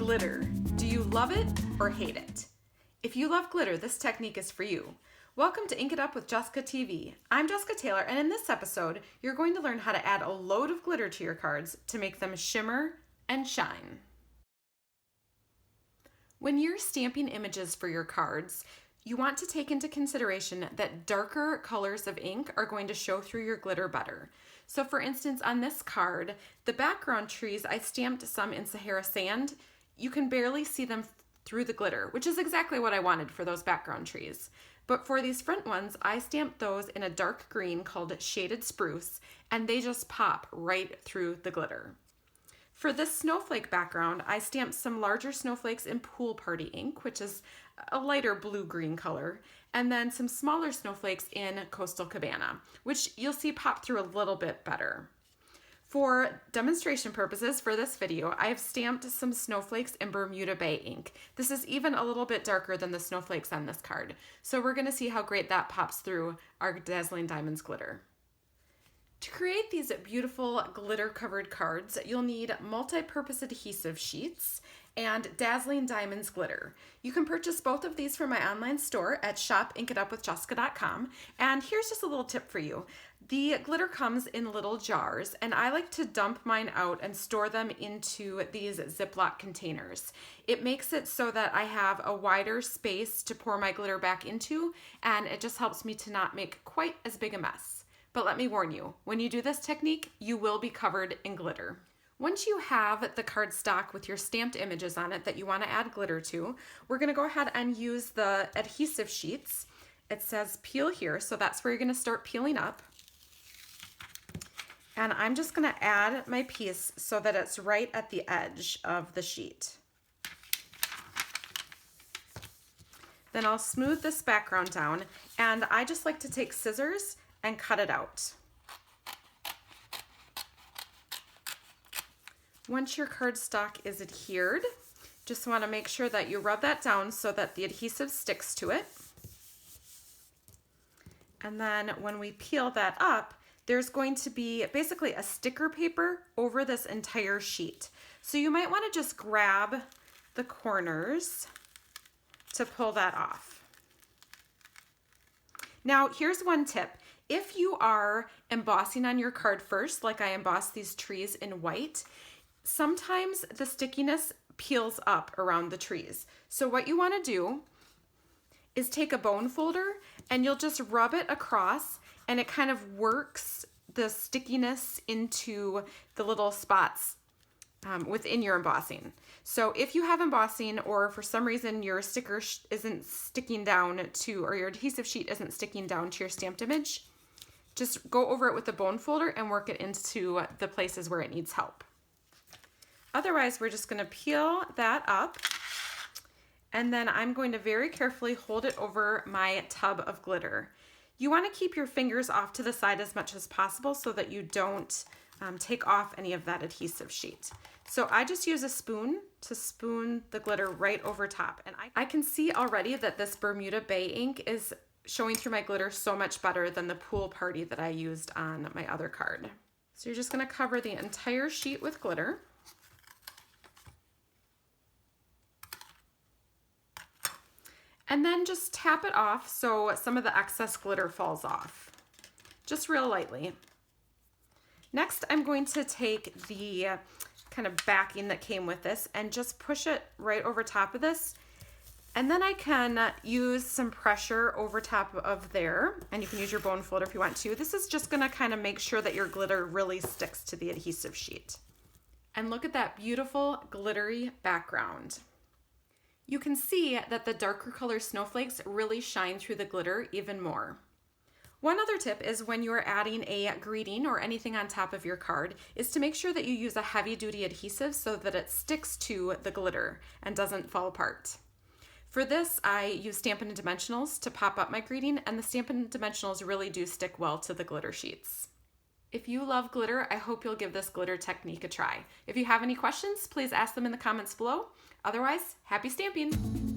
Glitter. Do you love it or hate it? If you love glitter, this technique is for you. Welcome to Ink It Up with Jessica TV. I'm Jessica Taylor, and in this episode, you're going to learn how to add a load of glitter to your cards to make them shimmer and shine. When you're stamping images for your cards, you want to take into consideration that darker colors of ink are going to show through your glitter better. So for instance, on this card, the background trees, I stamped some in Sahara sand. You can barely see them through the glitter, which is exactly what I wanted for those background trees. But for these front ones, I stamped those in a dark green called Shaded Spruce, and they just pop right through the glitter. For this snowflake background, I stamped some larger snowflakes in Pool Party ink, which is a lighter blue-green color, and then some smaller snowflakes in Coastal Cabana, which you'll see pop through a little bit better. For demonstration purposes for this video, I have stamped some snowflakes in Bermuda Bay ink. This is even a little bit darker than the snowflakes on this card, so we're going to see how great that pops through our Dazzling Diamonds glitter. To create these beautiful glitter-covered cards, you'll need multi-purpose adhesive sheets and Dazzling Diamonds glitter. You can purchase both of these from my online store at shop.inkitupwithjessica.com. And here's just a little tip for you. The glitter comes in little jars, and I like to dump mine out and store them into these Ziploc containers. It makes it so that I have a wider space to pour my glitter back into, and it just helps me to not make quite as big a mess. But let me warn you, when you do this technique, you will be covered in glitter. Once you have the cardstock with your stamped images on it that you want to add glitter to, we're going to go ahead and use the adhesive sheets. It says peel here, so that's where you're going to start peeling up. And I'm just going to add my piece so that it's right at the edge of the sheet. Then I'll smooth this background down, and I just like to take scissors and cut it out. Once your cardstock is adhered, just want to make sure that you rub that down so that the adhesive sticks to it. And then when we peel that up, there's going to be basically a sticker paper over this entire sheet. So you might want to just grab the corners to pull that off. Now, here's one tip. If you are embossing on your card first, like I embossed these trees in white, sometimes the stickiness peels up around the trees. So what you want to do is take a bone folder and you'll just rub it across, and it kind of works the stickiness into the little spots within your embossing. So if you have embossing, or for some reason your sticker isn't sticking down to, or your adhesive sheet isn't sticking down to your stamped image, just go over it with the bone folder and work it into the places where it needs help. Otherwise, we're just going to peel that up, and then I'm going to very carefully hold it over my tub of glitter. You want to keep your fingers off to the side as much as possible so that you don't take off any of that adhesive sheet. So I just use a spoon to spoon the glitter right over top, and I can see already that this Bermuda Bay ink is showing through my glitter so much better than the Pool Party that I used on my other card. So you're just going to cover the entire sheet with glitter. And then just tap it off so some of the excess glitter falls off, just real lightly. Next, I'm going to take the kind of backing that came with this and just push it right over top of this. And then I can use some pressure over top of there, and you can use your bone folder if you want to. This is just going to kind of make sure that your glitter really sticks to the adhesive sheet. And look at that beautiful glittery background. You can see that the darker color snowflakes really shine through the glitter even more. One other tip is when you are adding a greeting or anything on top of your card is to make sure that you use a heavy-duty adhesive so that it sticks to the glitter and doesn't fall apart. For this, I use Stampin' Dimensionals to pop up my greeting, and the Stampin' Dimensionals really do stick well to the glitter sheets. If you love glitter, I hope you'll give this glitter technique a try. If you have any questions, please ask them in the comments below. Otherwise, happy stamping!